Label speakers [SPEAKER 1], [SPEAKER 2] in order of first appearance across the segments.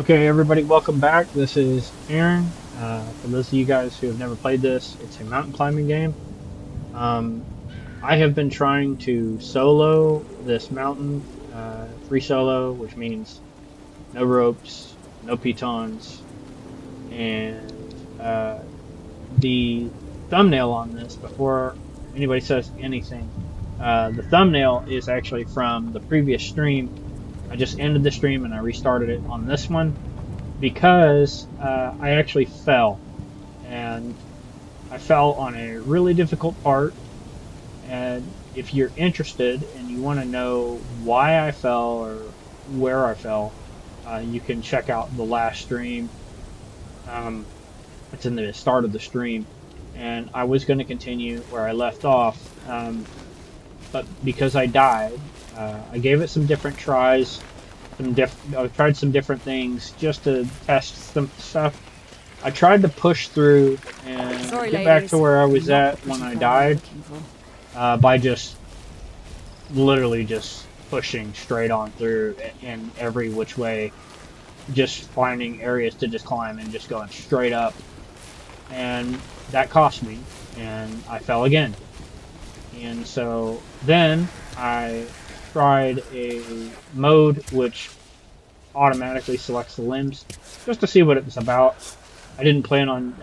[SPEAKER 1] Okay, everybody, welcome back. This is CAIRN. For those of you guys who have never played this, it's a mountain climbing game. Um, I have been trying to solo this mountain, free solo, which means no ropes, no pitons, and the thumbnail on this, before anybody says anything, the thumbnail is actually from the previous stream. I just ended the stream and I restarted it on this one because I actually fell, and I fell on a really difficult part. And if you're interested and you want to know why I fell or where I fell, you can check out the last stream. It's in the start of the stream, and I was going to continue where I left off, but because I died, I gave it some different tries. I tried some different things just to test some stuff. I tried to push through and get back to where I was at when I died, by just literally just pushing straight on through in every which way, just finding areas to just climb and just going straight up. And that cost me, and I fell again. And so then I tried a mode which automatically selects the limbs just to see what it was about. I didn't plan on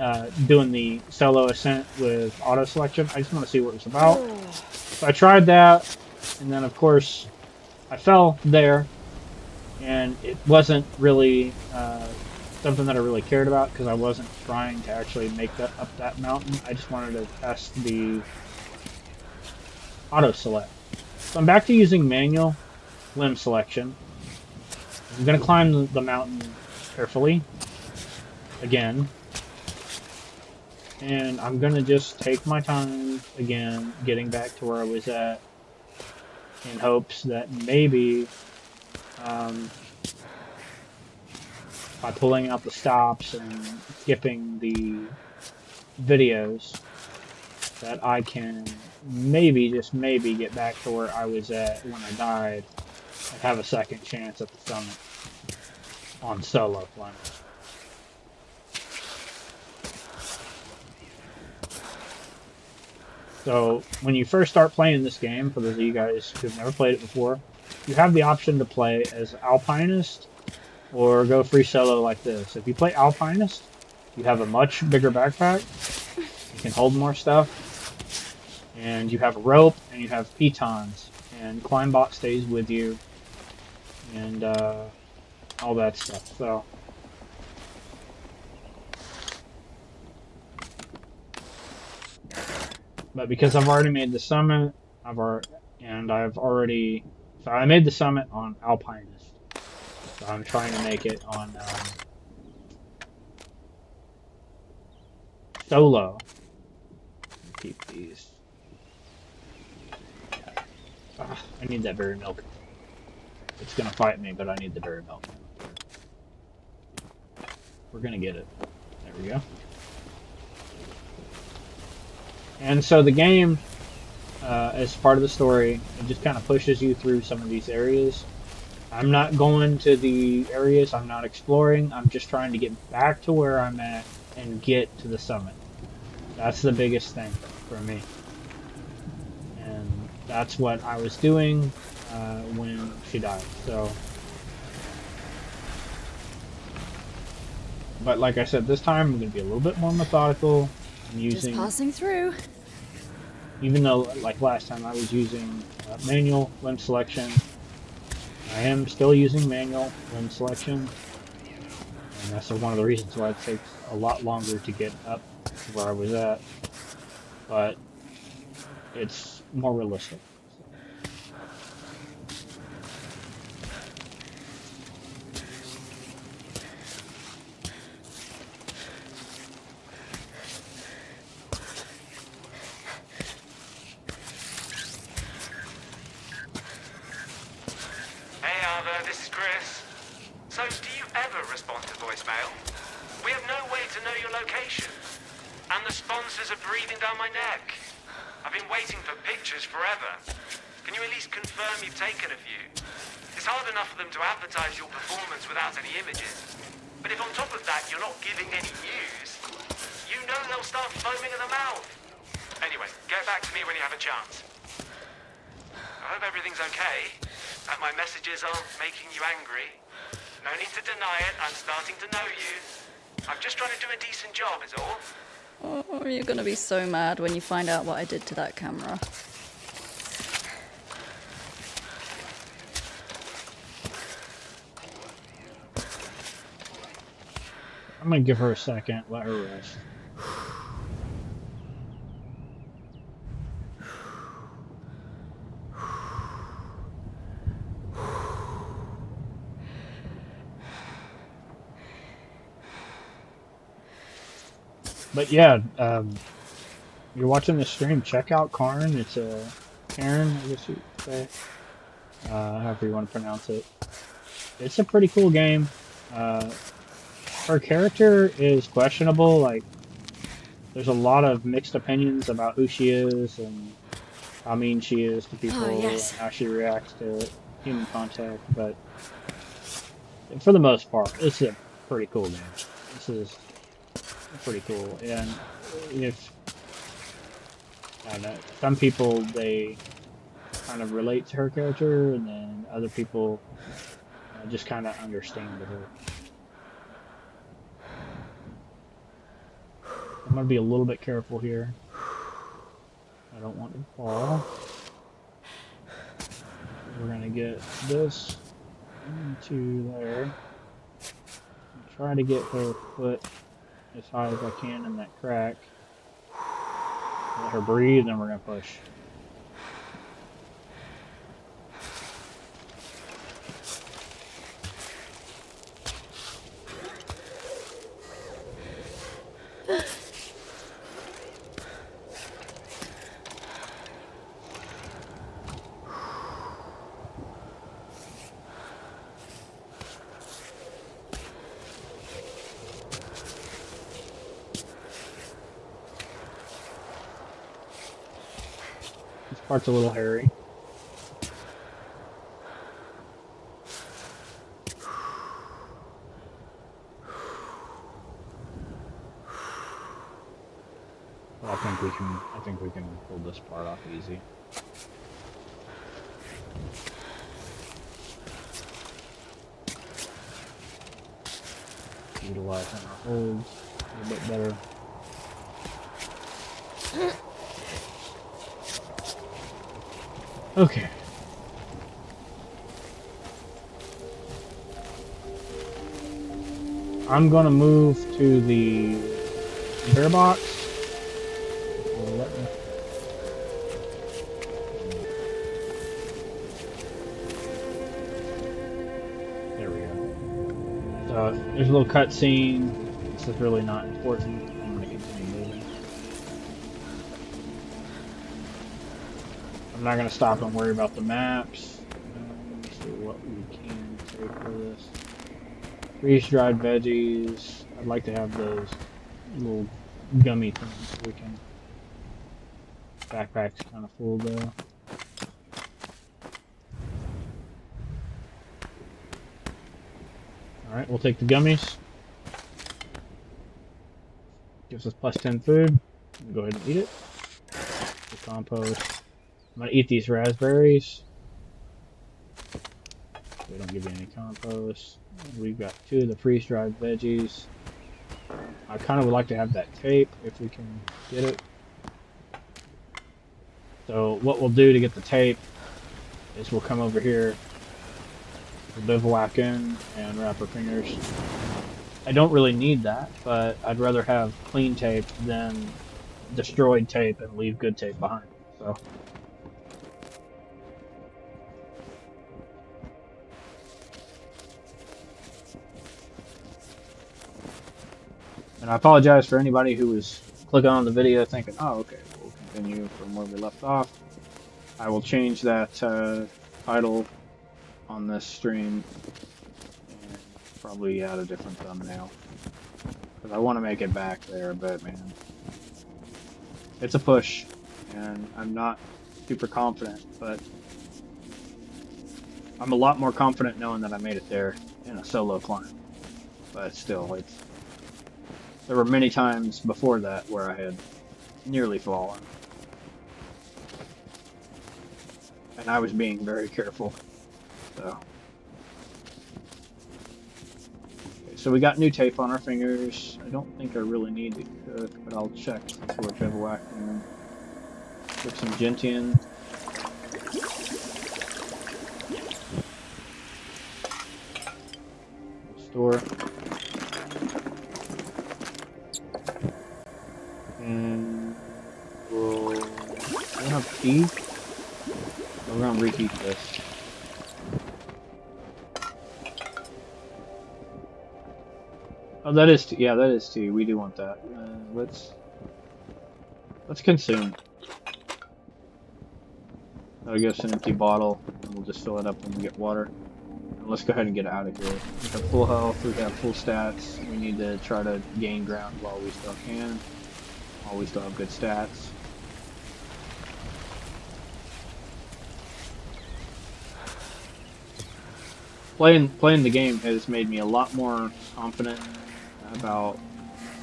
[SPEAKER 1] doing the Solo Ascent with auto selection. I just want to see what it was about. So I tried that, and then of course I fell there, and it wasn't really something that I really cared about because I wasn't trying to actually make that up that mountain. I just wanted to test the auto select. So I'm back to using manual limb selection. I'm going to climb the mountain carefully again, and I'm going to just take my time again getting back to where I was at, in hopes that maybe by pulling out the stops and skipping the videos, that I can maybe, just maybe, get back to where I was at when I died and have a second chance at the summit on solo climbing. So when you first start playing this game, for those of you guys who've never played it before, you have the option to play as Alpinist or go free solo like this. If you play Alpinist, you have a much bigger backpack, you can hold more stuff, and you have a rope, and you have pitons, and Climbot stays with you, and all that stuff. So but because I've already made the summit, so I made the summit on Alpinist, so I'm trying to make it on solo. Keep these. I need that berry milk. It's gonna fight me, but I need the berry milk. We're gonna get it. There we go. And so the game, as part of the story, it just kind of pushes you through some of these areas. I'm not going to the areas, I'm not exploring, I'm just trying to get back to where I'm at and get to the summit. That's the biggest thing for me. And that's what I was doing when she died. So, but like I said, this time I'm going to be a little bit more methodical. I'm using,
[SPEAKER 2] just passing through.
[SPEAKER 1] Even though, like last time, I was using manual limb selection, I am still using manual limb selection, and that's one of the reasons why it takes a lot longer to get up to where I was at, but it's more realistic.
[SPEAKER 3] This is Chris. So, do you ever respond to voicemail? We have no way to know your location. And the sponsors are breathing down my neck. I've been waiting for pictures forever. Can you at least confirm you've taken a few? It's hard enough for them to advertise your performance without any images. not giving any news, you know they'll start foaming at the mouth. Anyway, get back to me when you have a chance. I hope everything's okay, and my messages aren't making you angry. No need to deny it, I'm starting to know you. I'm just trying to do a decent job, is all.
[SPEAKER 2] Oh, you're gonna be so mad when you find out what I did to that camera.
[SPEAKER 1] I'm gonna give her a second, let her rest. But yeah, you're watching the stream, check out CAIRN. It's a CAIRN, I guess you'd say. However you want to pronounce it. It's a pretty cool game. Her character is questionable. Like, there's a lot of mixed opinions about who she is and how mean she is to people and how she reacts to human contact. But for the most part, it's a pretty cool game. This is pretty cool. And if I don't know, some people they kind of relate to her character, and then other people just kind of understand her. I'm gonna be a little bit careful here. I don't want to fall. We're gonna get this into there. And try to get her foot as high as I can in that crack. Let her breathe, and we're gonna push. This part's a little hairy. Well, I think we can pull this part off easy. Utilizing our holds a little bit better. Okay. I'm gonna move to the bear box. There we go. So there's a little cutscene. This is really not important. I'm gonna continue moving. I'm not going to stop and worry about the maps. Let's see what we can take for this. Freeze-dried veggies. I'd like to have those little gummy things so we can... Backpack's kind of full though. Alright, we'll take the gummies. Gives us plus 10 food. Go ahead and eat it. The compost. I'm gonna eat these raspberries. They don't give you any compost. We've got 2 of the freeze-dried veggies. I kind of would like to have that tape if we can get it. So what we'll do to get the tape is we'll come over here, we'll bivouac in and wrap our fingers. I don't really need that, but I'd rather have clean tape than destroyed tape and leave good tape behind. So. And I apologize for anybody who was clicking on the video thinking, oh, okay, we'll continue from where we left off. I will change that title on this stream and probably add a different thumbnail. Because I want to make it back there a bit, man. It's a push, and I'm not super confident, but I'm a lot more confident knowing that I made it there in a solo climb. But still, There were many times before that where I had nearly fallen. And I was being very careful. So. Okay, so we got new tape on our fingers. I don't think I really need to cook, but I'll check since we're bivouacking. Put some gentian. Store. And we'll have tea. We're gonna reheat this. Oh, that is tea. Yeah, that is tea. We do want that. Let's consume. That'll give us an empty bottle, and we'll just fill it up when we get water. And let's go ahead and get out of here. We have full health. We have full stats. We need to try to gain ground while we still can. While we still have good stats. Playing the game has made me a lot more confident about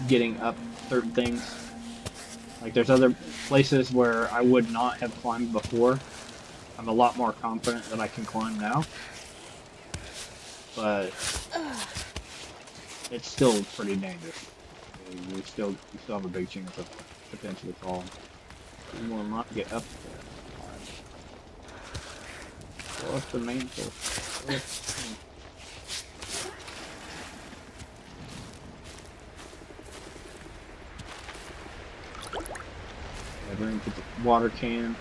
[SPEAKER 1] getting up certain things. Like there's other places where I would not have climbed before. I'm a lot more confident that I can climb now. But it's still pretty dangerous. You still have a big chance of potentially falling. You will not get up there. Go up the mantle. Drink the water can.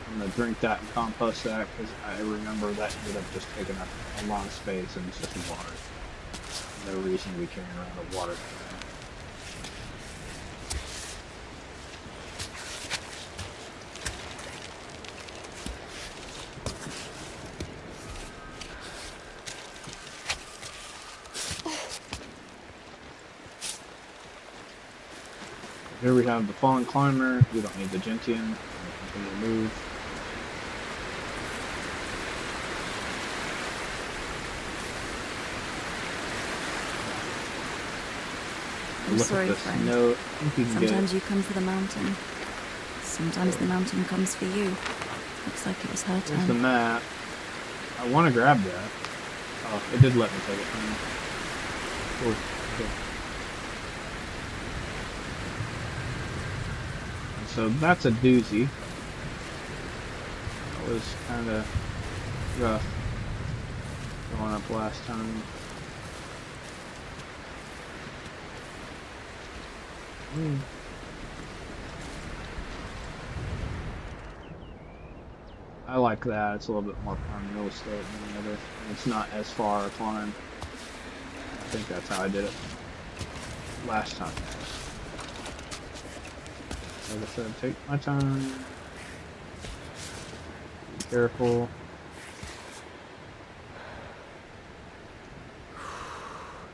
[SPEAKER 1] I'm gonna drink that and compost that because I remember that ended up just taking up a lot of space and it's just water. No reason to be carrying around a water can. Here we have the fallen climber. We don't need the gentian. We'll continue to move.
[SPEAKER 2] I'm
[SPEAKER 1] Look
[SPEAKER 2] sorry,
[SPEAKER 1] at this
[SPEAKER 2] friend.
[SPEAKER 1] note. I think you can
[SPEAKER 2] Sometimes
[SPEAKER 1] get
[SPEAKER 2] you come for the mountain. Sometimes the mountain comes for you. Looks like it was her
[SPEAKER 1] it. Here's the
[SPEAKER 2] turn.
[SPEAKER 1] map. I want to grab that. Oh, it did let me take it. Cool. Okay. And so that's a doozy. That was kind of rough going up last time. I like that. It's a little bit more prime real estate than the other. And it's not as far a climb. I think that's how I did it last time. Like I said, take my time. Be careful.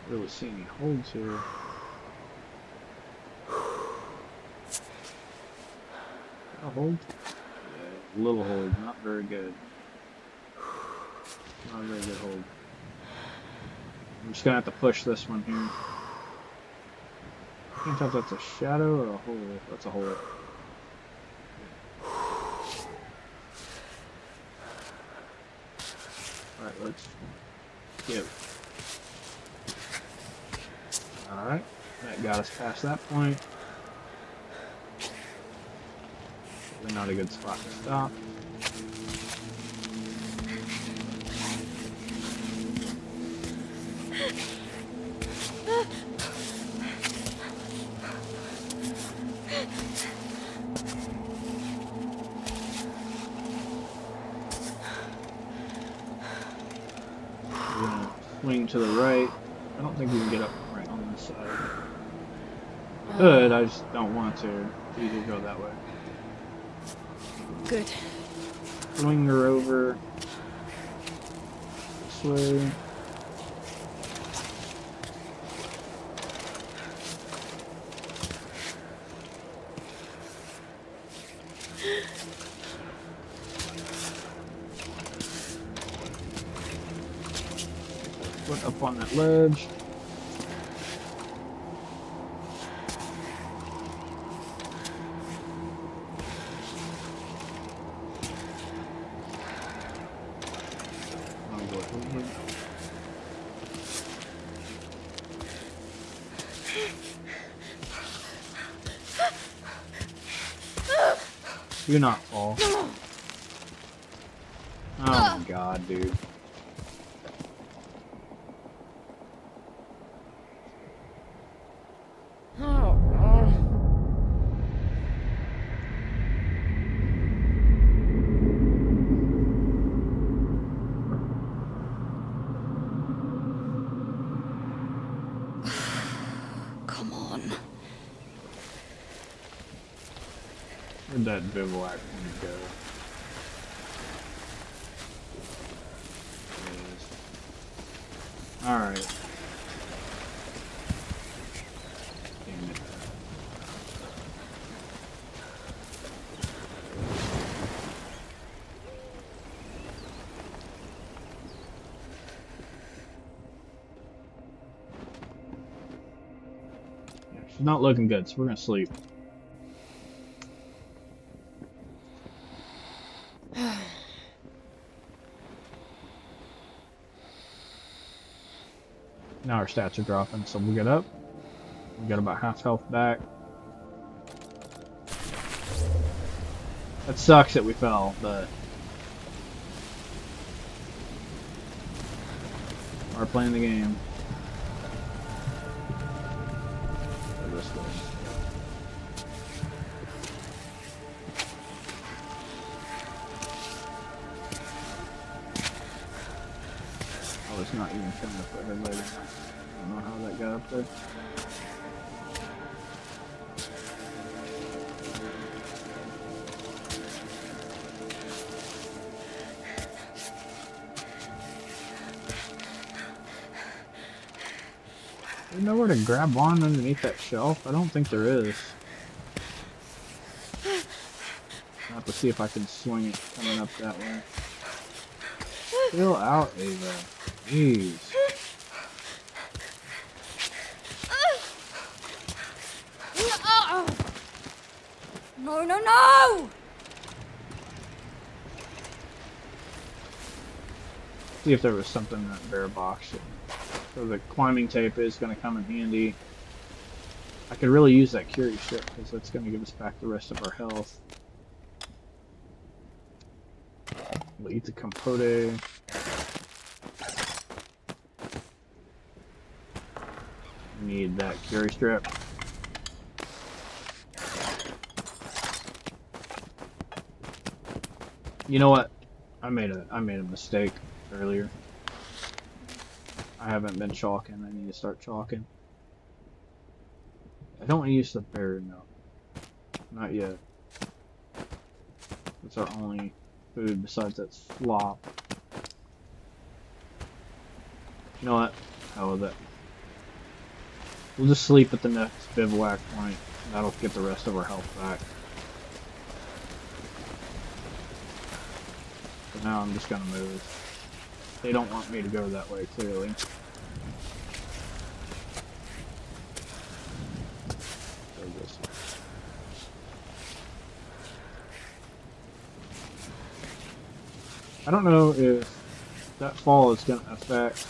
[SPEAKER 1] Really see any holds here. A hold? Yeah, little hold, not very good. Not a very good hold. I'm just gonna have to push this one here. I can't tell if that's a shadow or a hole. That's a hole. Alright, let's give. Alright, that got us past that point. Probably not a good spot to stop. We're gonna swing to the right. I don't think we can get up right on this side. Good, I just don't want to. You can go that way.
[SPEAKER 2] Good.
[SPEAKER 1] Swing her over this way. Put up on that ledge. Do not fall. Oh my god, dude.
[SPEAKER 2] Come on.
[SPEAKER 1] Where'd that bivouac one go? Alright. Damn it. Yeah, she's not looking good, so we're gonna sleep. Now our stats are dropping, so we'll get up. We got about half health back. That sucks that we fell, but we're playing the game. Go this way. Oh, it's not even showing up ahead later. I don't know how that got up there. There's nowhere to grab on underneath that shelf? I don't think there is. I'll have to see if I can swing it coming up that way. Chill out, Ava. Jeez.
[SPEAKER 2] No, no, no!
[SPEAKER 1] See if there was something in that bear box. So the climbing tape is going to come in handy. I could really use that Curie strip because that's going to give us back the rest of our health. We'll eat the compote. Need that Curie strip. You know what? I made a mistake earlier. I haven't been chalking. I need to start chalking. I don't want to use the bear, no. Not yet. It's our only food besides that slop. You know what? Hell with it. We'll just sleep at the next bivouac point. That'll get the rest of our health back. For now, I'm just gonna move. They don't want me to go that way, clearly. Go this way. I don't know if that fall is gonna affect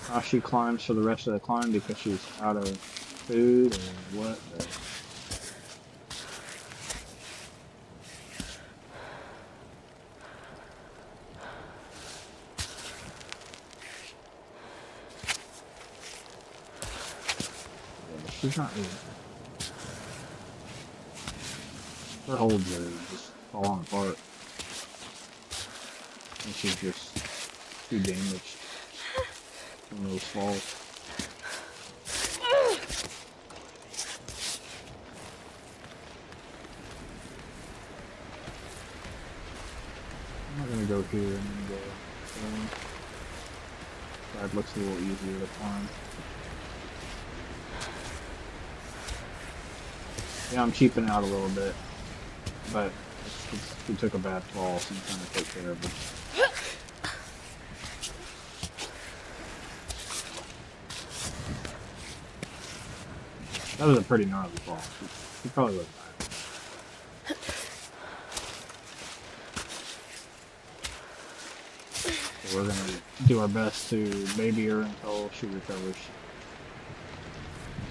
[SPEAKER 1] how she climbs for the rest of the climb because she's out of food or what. But yeah, she's not really. Her holds are just falling apart. And she's just too damaged from those falls. I'm not gonna go here, I'm gonna go side looks a little easier to climb. Yeah, I'm cheaping out a little bit, but we took a bad fall, so I'm trying to take care of it. That was a pretty gnarly fall. She probably looked bad. So we're gonna do our best to baby her until she recovers.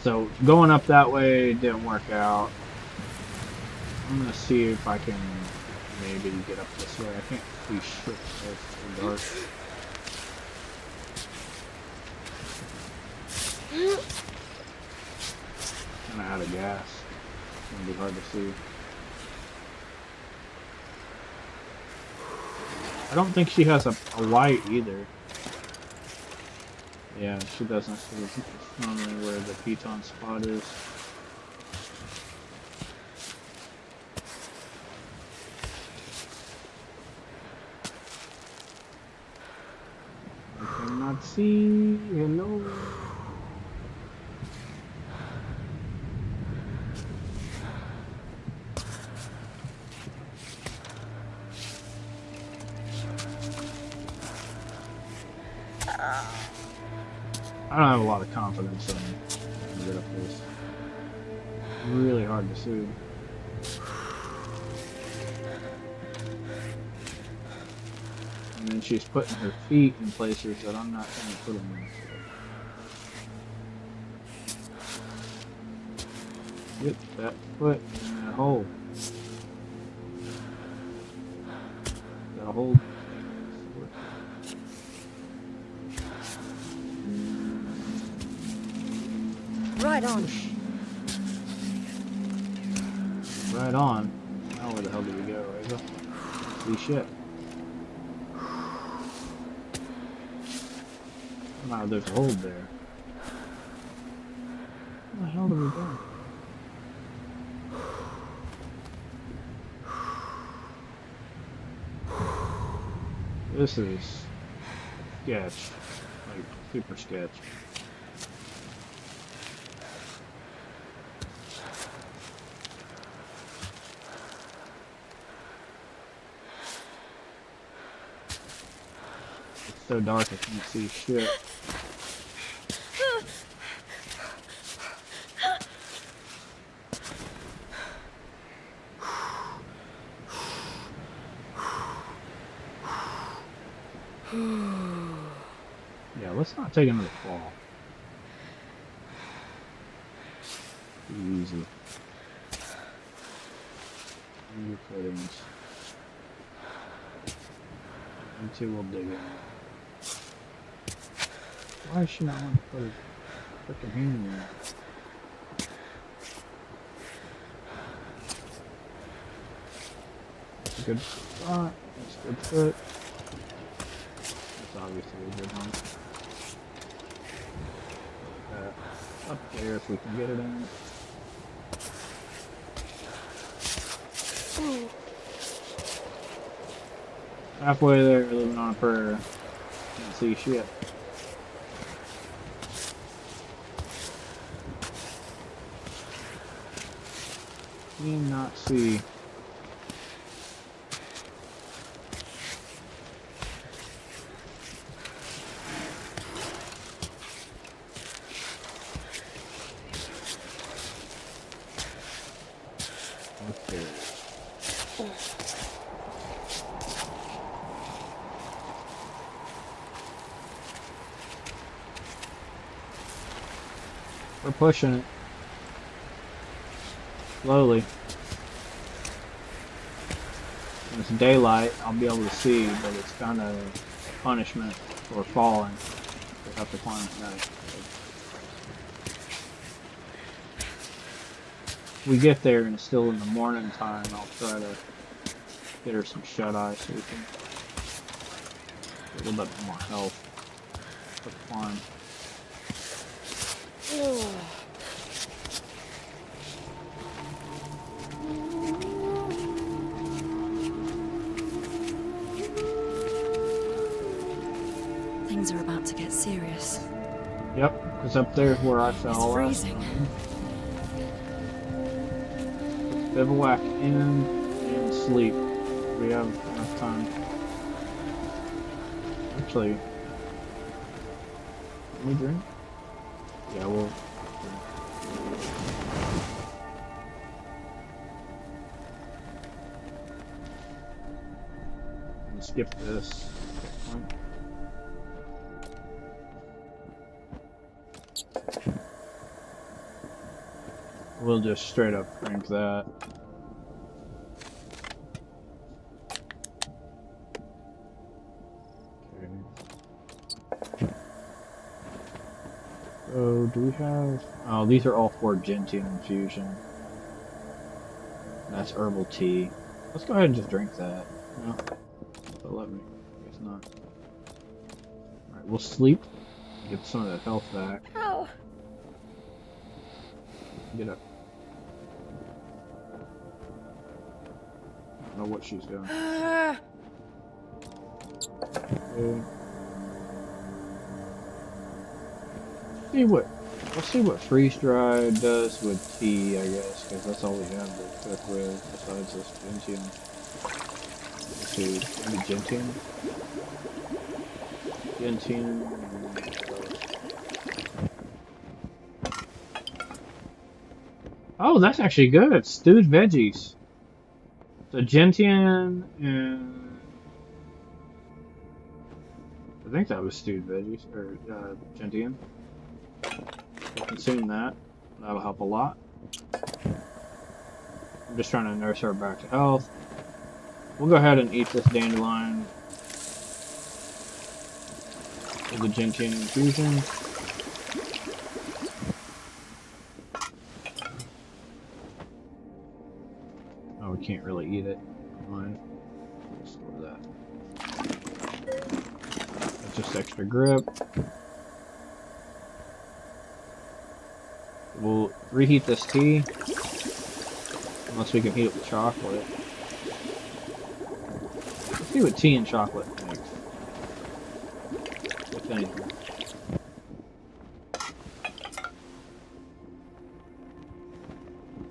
[SPEAKER 1] So going up that way didn't work out. I'm gonna see if I can maybe get up this way. I can't see shit. It's too dark. Kinda out of gas. It's gonna be hard to see. I don't think she has a light either. Yeah, she doesn't. It's normally where the piton spot is. I cannot see. Hello. I don't have a lot of confidence in get up this. Really hard to see. And then she's putting her feet in places that I'm not going to put them in. Get that foot in that hole. That hole.
[SPEAKER 2] Right on.
[SPEAKER 1] Right on. Now where the hell did we go, Ava? See shit. Wow, there's a hold there. Where the hell did we go? This is sketch. Like, super sketch. It's so dark I can't see shit. Yeah, let's not take another fall. Easy. New footings. And two will dig in. Why is she not want to put her freaking hand in there? That's a good spot. That's a good foot. That's obviously a good one. Up there if we can get it in. Halfway there, living on a prayer. Can't see shit. Cannot see. Okay. We're pushing it. Slowly. When it's daylight, I'll be able to see, but it's kind of punishment for falling. We have to climb at night. If we get there and it's still in the morning time, I'll try to get her some shut-eye so we can get a little bit more health for the climb.
[SPEAKER 2] Things are about to get serious.
[SPEAKER 1] Yep, because up there's where I fell.
[SPEAKER 2] It's freezing.
[SPEAKER 1] Bivouac in and sleep. We have enough time. Actually, can we drink? Yeah, we'll drink. We'll skip this. We'll just straight up drink that. So, do we have... Oh, these are all for gentian infusion. That's herbal tea. Let's go ahead and just drink that. No? But let me. I guess not. Alright, we'll sleep. Get some of that health back.
[SPEAKER 2] Ow.
[SPEAKER 1] Get up. I don't know what she's doing. Okay. Let's see what freeze dry does with tea, I guess, because that's all we have to cook with besides this gentian. Let's see, maybe gentian? Gentian. Oh, that's actually good. Stewed veggies. So gentian and I think that was stewed veggies or gentian. We'll consume that. That'll help a lot. I'm just trying to nurse her back to health. We'll go ahead and eat this dandelion with the gentian infusion. Oh, we can't really eat it. Fine. Let's go with that. That's just extra grip. We'll reheat this tea. Unless we can heat it with chocolate. Let's see what tea and chocolate makes. If anything.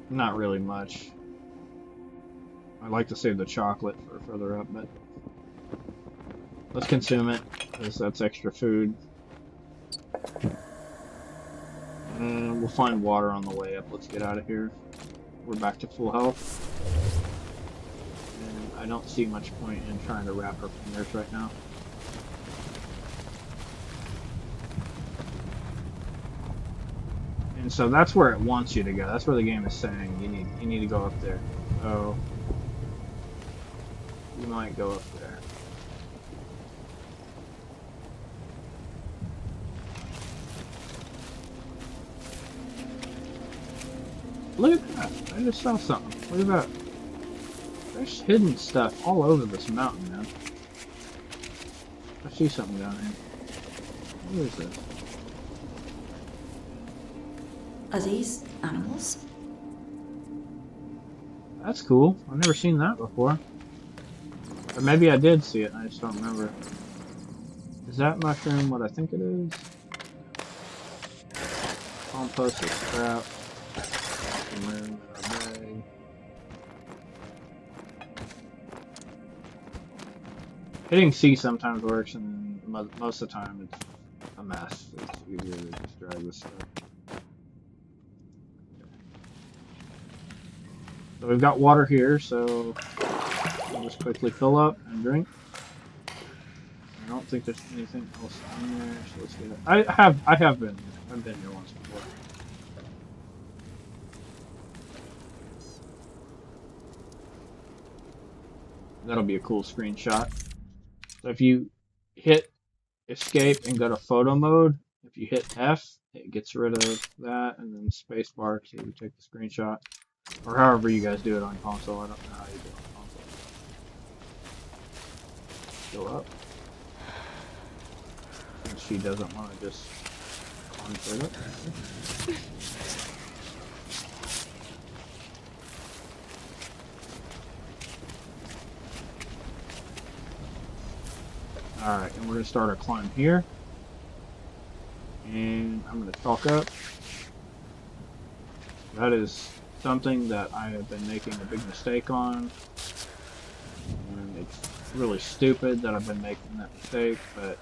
[SPEAKER 1] Not really much. I'd like to save the chocolate for further up, but let's consume it, because that's extra food. And we'll find water on the way up. Let's get out of here. We're back to full health. And I don't see much point in trying to wrap her fingers right now. And so that's where it wants you to go. That's where the game is saying you need to go up there. So you might go up there. Look at that! I just saw something. Look at that. There's hidden stuff all over this mountain, man. I see something down here. What is this?
[SPEAKER 4] Are these animals?
[SPEAKER 1] That's cool. I've never seen that before. Or maybe I did see it, I just don't remember. Is that mushroom what I think it is? Compost is scrap. Room in our bag. Hitting C sometimes works, and most of the time it's a mess. It's easier to just drag this stuff. So we've got water here, so I'll just quickly fill up and drink. I don't think there's anything else in there, so let's get it. I've been here once before. That'll be a cool screenshot. So if you hit escape and go to photo mode, if you hit F, it gets rid of that, and then spacebar to take the screenshot. Or however you guys do it on console. I don't know how you do it on console. Go up. And she doesn't want to just conquer it. Alright, and we're going to start our climb here. And I'm going to talk up. That is something that I have been making a big mistake on. And it's really stupid that I've been making that mistake, but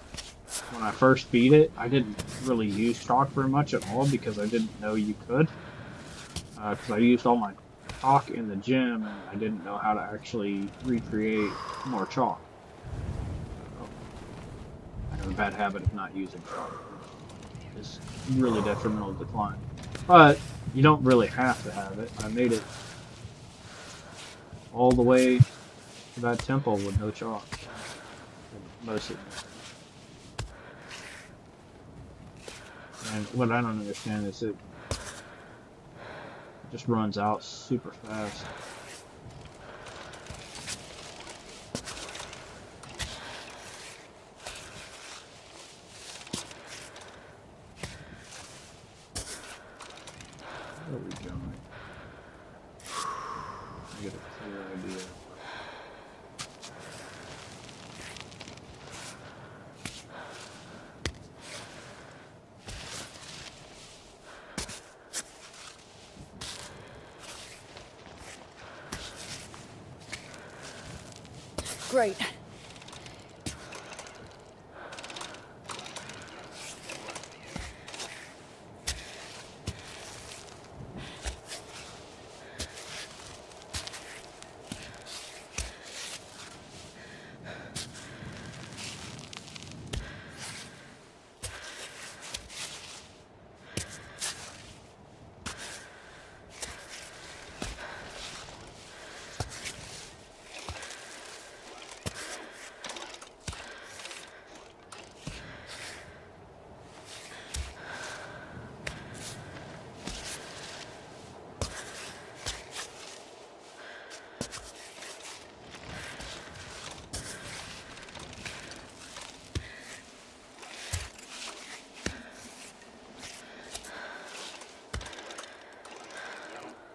[SPEAKER 1] when I first beat it, I didn't really use chalk very much at all because I didn't know you could. Because I used all my chalk in the gym and I didn't know how to actually recreate more chalk. I have a bad habit of not using chalk. It's really detrimental to climb. But you don't really have to have it. I made it all the way to that temple with no chalk. Most of it. And what I don't understand is it just runs out super fast. Where are we going? I get a clear idea.
[SPEAKER 2] Great.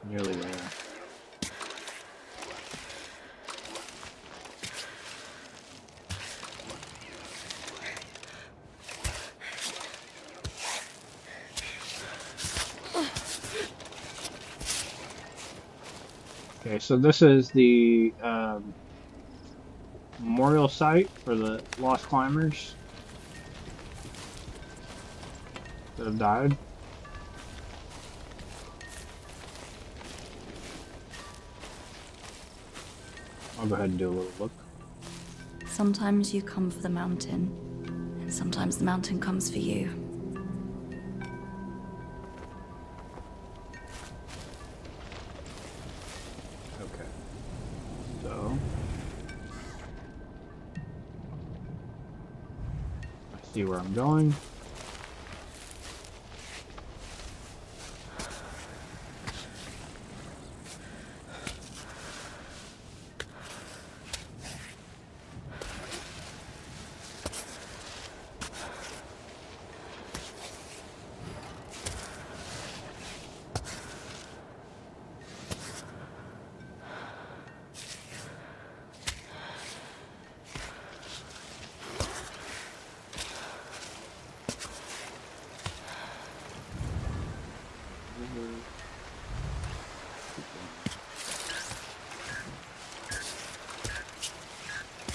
[SPEAKER 1] Nearly there. Okay, so this is the memorial site for the lost climbers that have died. I'll go ahead and do a little look.
[SPEAKER 4] Sometimes you come for the mountain, and sometimes the mountain comes for you.
[SPEAKER 1] Okay. So I see where I'm going.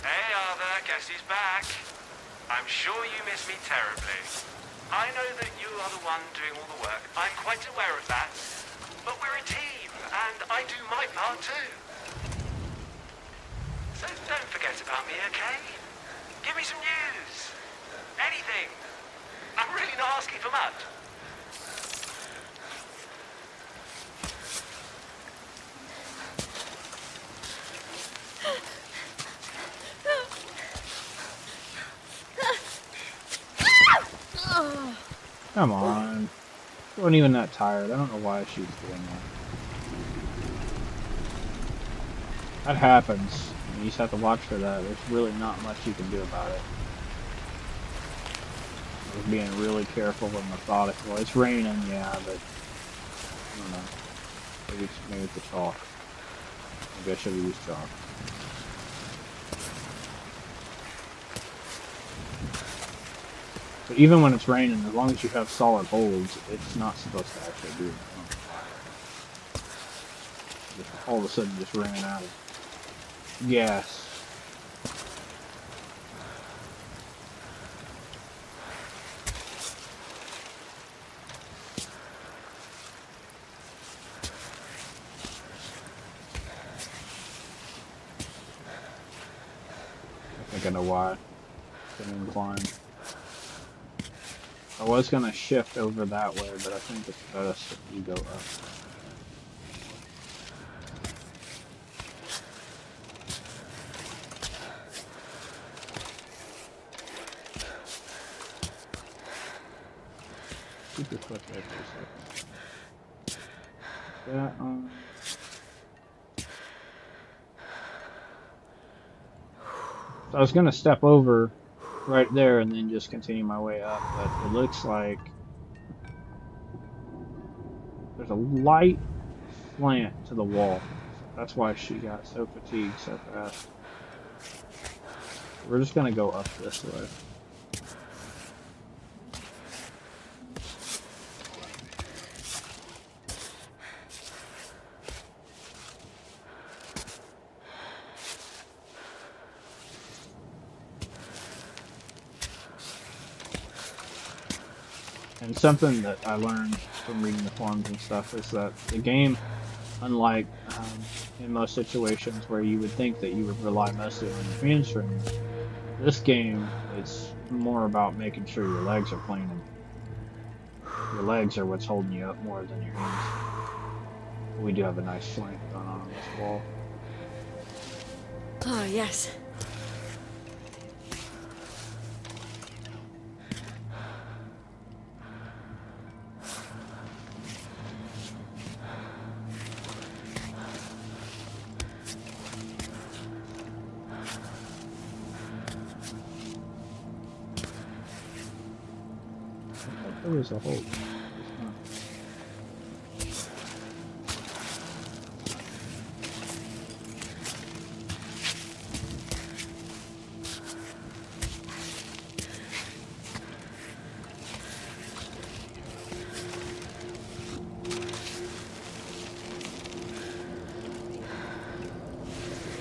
[SPEAKER 3] Hey, Arthur, guess who's back? I'm sure you miss me terribly. I know that you are the one doing all the work. I'm quite aware of that. But we're a team, and I do my part too. So don't forget about me, okay? Give me some news. Anything. I'm really not asking for much.
[SPEAKER 1] Come on. She wasn't even that tired. I don't know why she was doing that. That happens. You just have to watch for that. There's really not much you can do about it. I was being really careful and methodical. It's raining, yeah, but I don't know. Maybe it's the chalk. Maybe I should have used chalk. But even when it's raining, as long as you have solid holds, it's not supposed to actually do it. Just all of a sudden just ran out of gas. I think I know why. It's an incline. I was gonna shift over that way, but I think it's best if you go up. Keep your foot there for a second. That on. So I was gonna step over right there and then just continue my way up, but it looks like there's a light slant to the wall. So that's why she got so fatigued so fast. We're just gonna go up this way. And something that I learned from reading the forums and stuff is that the game, unlike in most situations where you would think that you would rely mostly on your hamstrings, this game is more about making sure your legs are planing. Your legs are what's holding you up more than your hands. We do have a nice flank going on this wall.
[SPEAKER 4] Oh, yes.
[SPEAKER 1] There was a hole.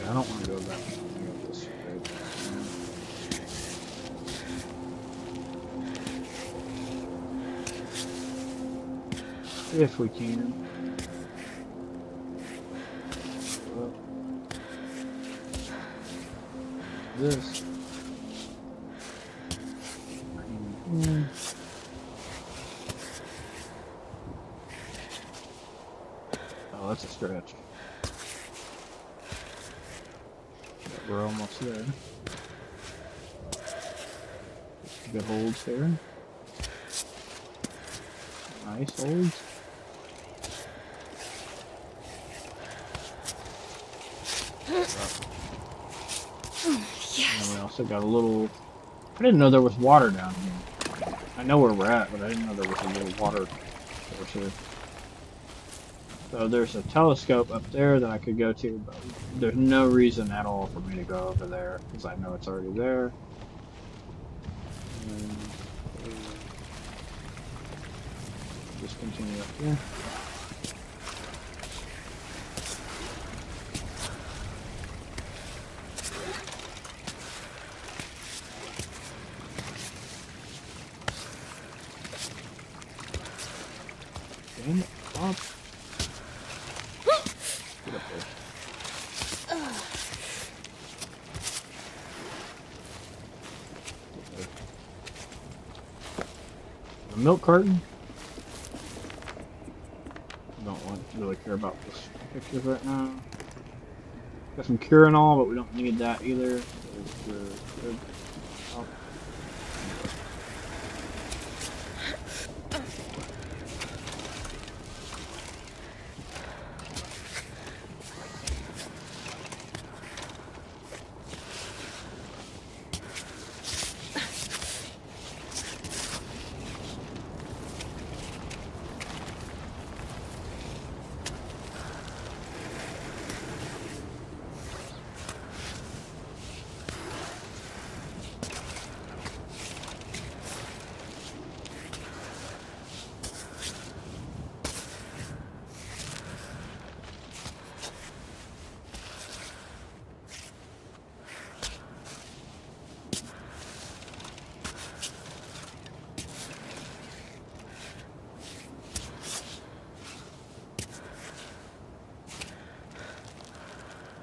[SPEAKER 1] I don't want to go that way. I want to go this way. If we can. Well, this. Oh, that's a stretch. But we're almost there. Good holds there. Nice holds.
[SPEAKER 4] Yes.
[SPEAKER 1] And we also got a little. I didn't know there was water down here. I know where we're at, but I didn't know there was a little water source here. So there's a telescope up there that I could go to, but there's no reason at all for me to go over there because I know it's already there. And just continue up here. Damn it, up. Get up there. A milk carton. Don't really care about this pictures right now. Got some Curinol, but we don't need that either. Good. Oh.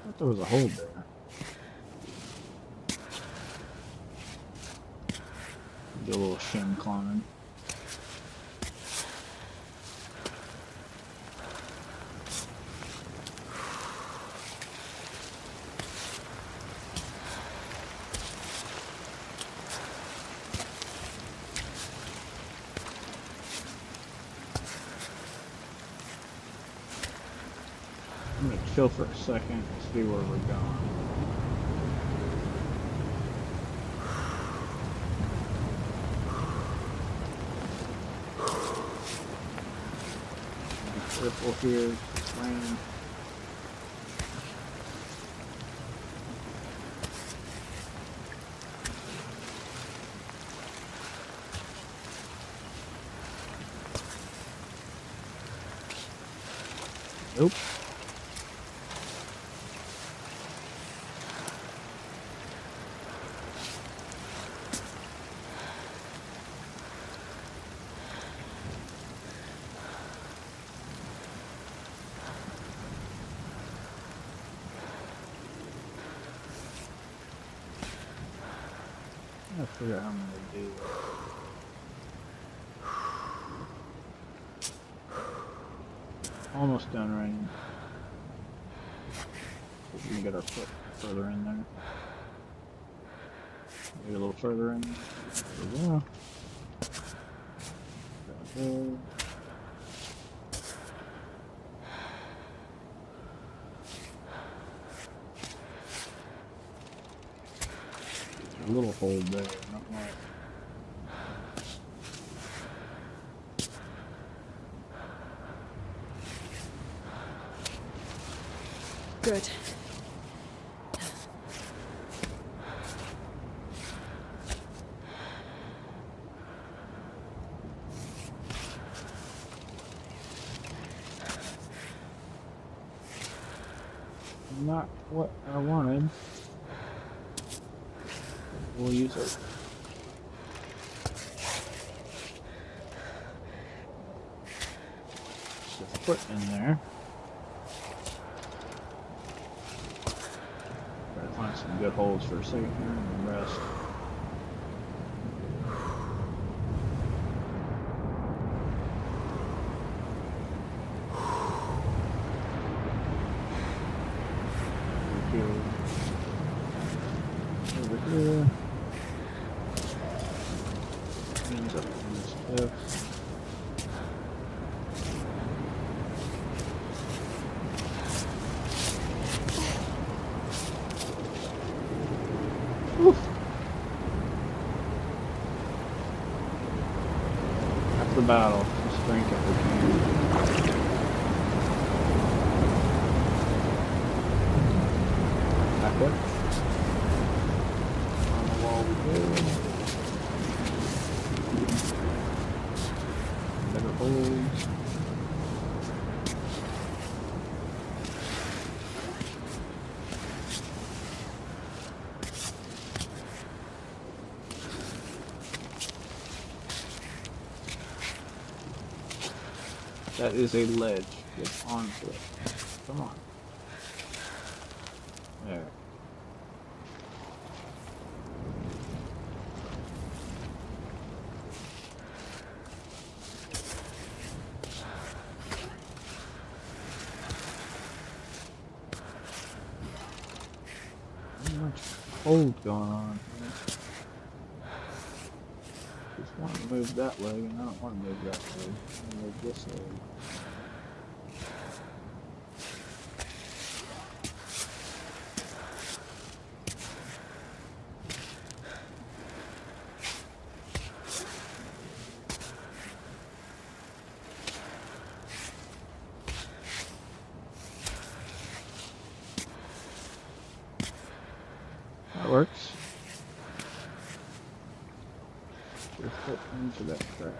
[SPEAKER 1] I thought there was a hole there. Do a little shim climbing. I'm gonna chill for a second, see where we're going. Be careful here, it's raining. Nope. I figure out how I'm gonna do that. Almost done raining. We can get our foot further in there. Maybe a little further in. There we go. Go. A little hole there, not much.
[SPEAKER 2] Good.
[SPEAKER 1] Not what I wanted. We'll use it. Just foot in there. Try to find some good holes for a second here and then rest. Over here. Ends up on this cliff. Whew. That's the battle. Let's drink if we can. Back up. On the wall we go. Better holds. That is a ledge. Get onto it. Come on. There. Not much cold going on here. Just want to move that leg, and I don't want to move that leg. I want to move this leg. That works. Your foot into that crack.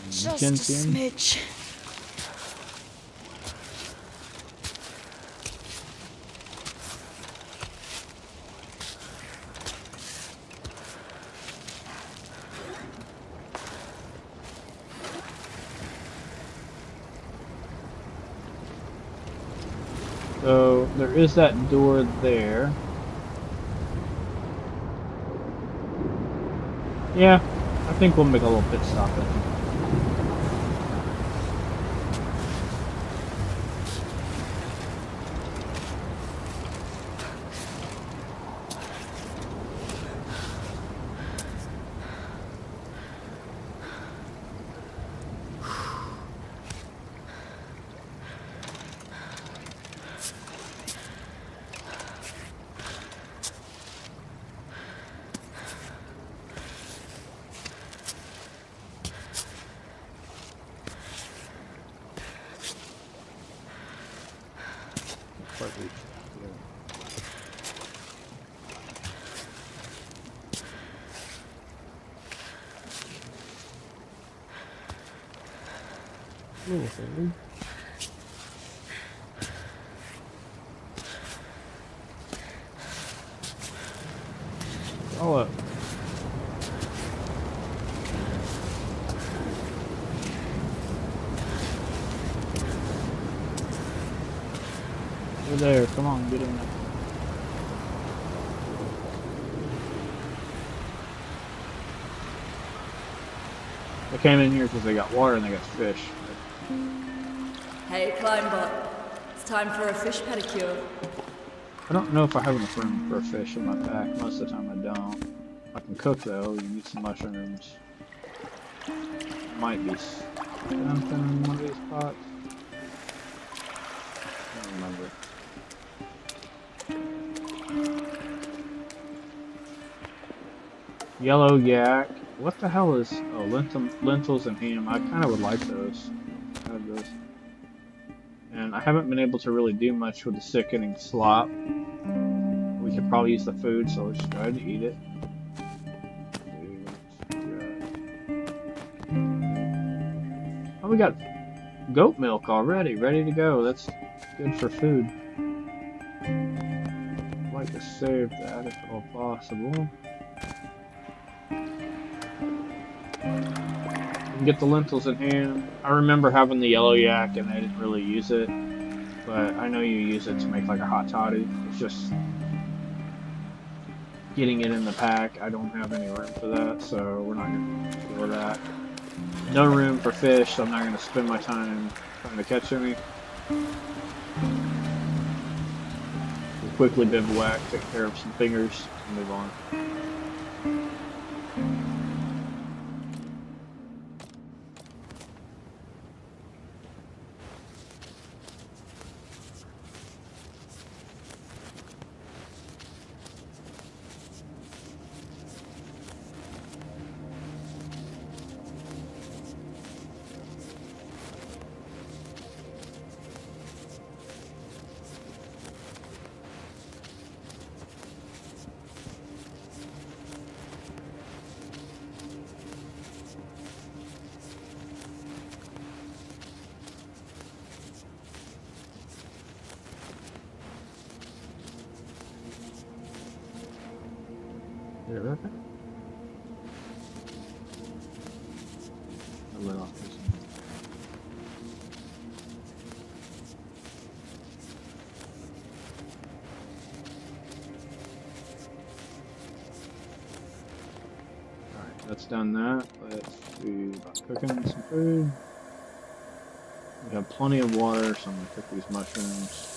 [SPEAKER 4] Just a smidge.
[SPEAKER 1] So there is that door there. Yeah, I think we'll make a little pit stop at it. quite reach. Yeah. Little thing. All up. You're there. Come on, get in there. I came in here because they got water and they got fish.
[SPEAKER 5] Hey, Climbot. It's time for a fish pedicure.
[SPEAKER 1] I don't know if I have enough room for a fish in my pack. Most of the time I don't. I can cook though. You need some mushrooms. Might be something in one of these pots. I don't remember. Yellow yak. What the hell is... Oh, lentils and ham. I kind of would like those. Have those. And I haven't been able to really do much with the sickening slop. We could probably use the food, so let's try to eat it. Oh, we got goat milk already, ready to go. That's good for food. I'd like to save that if at all possible. Get the lentils in hand. I remember having the yellow yak and I didn't really use it, but I know you use it to make like a hot toddy. It's just getting it in the pack. I don't have any room for that, so we're not going to do that. No room for fish, so I'm not going to spend my time trying to catch any. We'll quickly bivouac, take care of some fingers, and move on. Is it right there? I lit off this one. Alright, that's done that. Let's do about cooking some food. We have plenty of water, so I'm going to cook these mushrooms.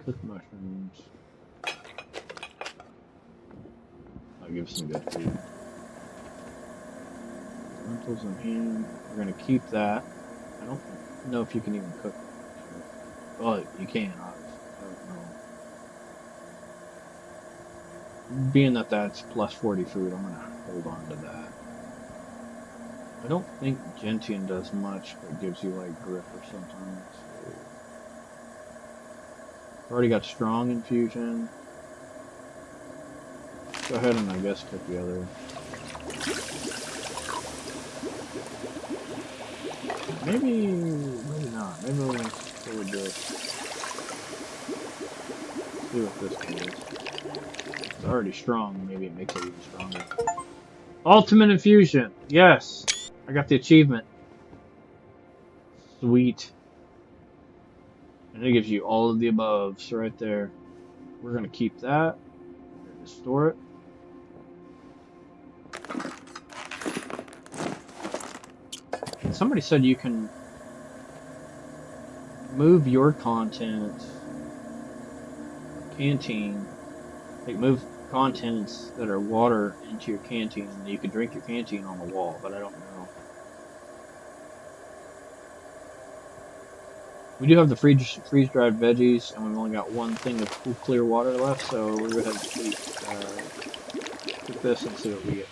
[SPEAKER 1] Cook mushrooms. I'll give some good food. Lentils and ham. We're gonna keep that. I don't know if you can even cook. Well, you can, obviously. I don't know. Being that that's plus 40 food, I'm gonna hold on to that. I don't think Gentian does much, but it gives you like grip or something. So. Already got strong infusion. Go ahead and I guess cook the other. Maybe not. Maybe we'll go with this. See what this one is. It's already strong. Maybe it makes it even stronger. Ultimate infusion. Yes, I got the achievement. Sweet. And it gives you all of the aboves right there. We're going to keep that. We're going to store it. And somebody said you can move your content, canteen, like move contents that are water into your canteen, and you can drink your canteen on the wall, but I don't know. We do have the freeze-dried veggies, and we've only got one thing of cool, clear water left, so we're going to cook this and see what we get.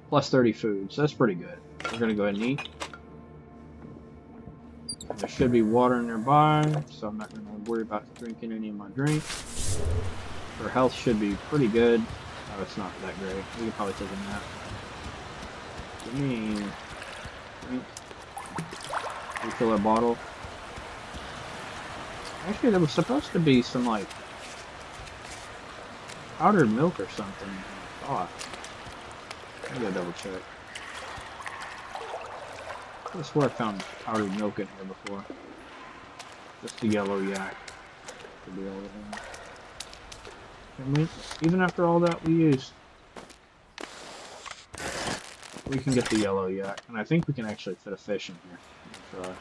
[SPEAKER 1] Plus 30 food, so that's pretty good. We're gonna go ahead and eat. There should be water nearby, so I'm not gonna worry about drinking any of my drink. Our health should be pretty good. Oh, it's not that great. We can probably take a nap. Give me drink. Refill our bottle. Actually, there was supposed to be some, like, powdered milk or something. I thought. I gotta double check. I swear I found powdered milk in here before. Just the yellow yak. Could be all of them. And we, even after all that we used, we can get the yellow yak. And I think we can actually fit a fish in here. Try.